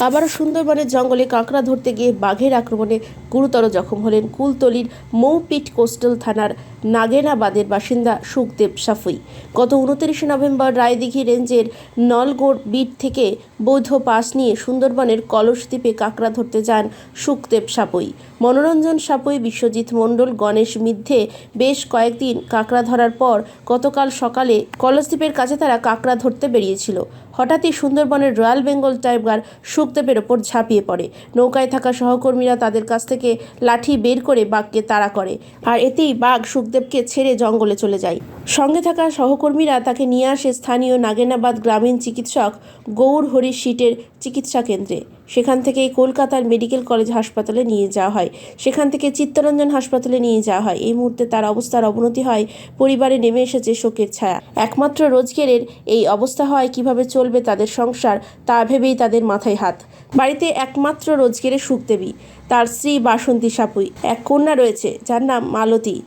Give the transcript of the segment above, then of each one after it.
আবারও সুন্দরবনের জঙ্গলে কাঁকড়া ধরতে গিয়ে বাঘের আক্রমণে গুরুতর জখম হলেন কুলতলির মৌপিট কোস্টাল থানার নাগেনাবাদের বাসিন্দা সুখদেব সাফুই। গত 29 নভেম্বর রায়দিঘি রেঞ্জের নলগড় বিট থেকে বৈধ পাস নিয়ে সুন্দরবনের কলসদ্বীপে কাঁকড়া ধরতে যান সুখদেব সাফুই। মনোরঞ্জন সাফুই, বিশ্বজিৎ মণ্ডল, গণেশ মিথ্যে বেশ কয়েকদিন কাঁকড়া ধরার পর গতকাল সকালে কলসদ্বীপের কাছে তারা কাঁকড়া ধরতে বেরিয়েছিল। হঠাৎই সুন্দরবনের রয়্যাল বেঙ্গল টাইগার সুখদেবের ওপর ঝাঁপিয়ে পড়ে। নৌকায় থাকা সহকর্মীরা তাদের কাছ থেকে লাঠি বের করে বাঘকে তাড়া করে, আর এতেই বাঘ সুখদেবকে ছেড়ে জঙ্গলে চলে যায়। সঙ্গে থাকা সহকর্মীরা তাকে নিয়ে আসে স্থানীয় নাগেনাবাদ গ্রামীণ চিকিৎসক গৌর হরি শীটের চিকিৎসা কেন্দ্রে। সেখান থেকে কলকাতার মেডিকেল কলেজ হাসপাতালে নিয়ে যাওয়া হয়, সেখান থেকে চিত্তরঞ্জন হাসপাতালে নিয়ে যাওয়া হয়। এই মুহূর্তে তার অবস্থার অবনতি হয়, পরিবারে নেমে এসেছে শোকের ছায়া। একমাত্র রোজগারের এই অবস্থা হয়, কিভাবে চলবে তাদের সংসার তা ভেবেই তাদের মাথায় হাত। বাড়িতে একমাত্র রোজগারের সুখদেবী, তার স্ত্রী বাসন্তী সাফুই, এক কন্যা রয়েছে যার নাম মালতী।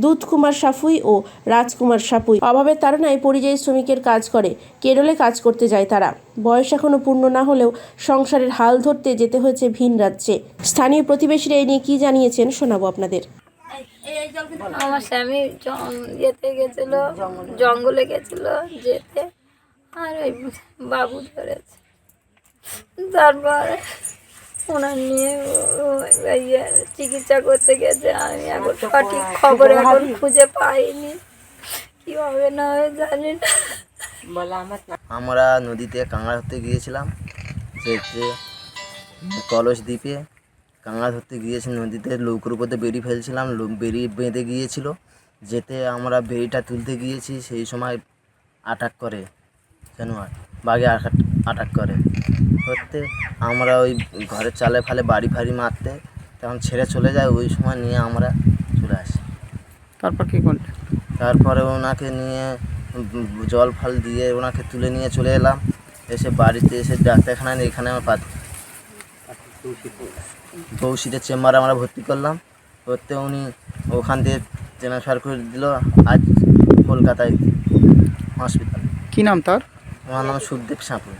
দুধ কুমার সাফুই ও রাজকুমার সাফুই অভাবের তাড়নায় পরিযায়ী শ্রমিকের কাজ করে কেরলে কাজ করতে যায় তারা। বয়স এখনো পূর্ণ না হলেও সংসারের হাল ধরতে যেতে হয়েছে ভিন রাজ্যে। স্থানীয় প্রতিবেশীরা এ নিয়ে কি জানিয়েছেন শোনাবো আপনাদের। আমার স্বামী যেতে গেছিল, জঙ্গলে গেছিল যেতে, আর ওই বাবু ধরেছে। তারপর ওনার নিয়ে চিকিৎসা করতে গেছে। আমি এখন সঠিক খবর এখন খুঁজে পাইনি, কি হবে না হবে জানি না। আমরা নদীতে কাঁকড়া ধরতে গিয়েছিলাম, সেক্ষেত্রে কলসদ্বীপে কাঁকড়া ধরতে গিয়েছি। নদীতে নৌকোর উপরে বেড়ি ফেলছিলাম, বেড়ি বেঁধে গিয়েছিল। যেতে আমরা বেড়িটা তুলতে গিয়েছি, সেই সময় অ্যাটাক করে জানোয়ার, বাঘে অ্যাটাক করে। ধরতে আমরা ওই ঘরের চালে ফালে বাড়ি ফাড়ি মারতে, তখন ছেড়ে চলে যায়। ওই সময় নিয়ে আমরা চলে আসি। তারপর কী করলেন? তারপরে ওনাকে নিয়ে জল ফল দিয়ে ওনাকে তুলে নিয়ে চলে এলাম। এসে বাড়িতে এসে ডাক্তারখানায় এখানে আমার বৌশিটের চেম্বারে আমরা ভর্তি করলাম। করতে উনি ওখান থেকে ট্রান্সফার করে দিল আজ কলকাতায় হসপিটাল। কী নাম তার? আমার নাম সুখদেব সাঁপুই।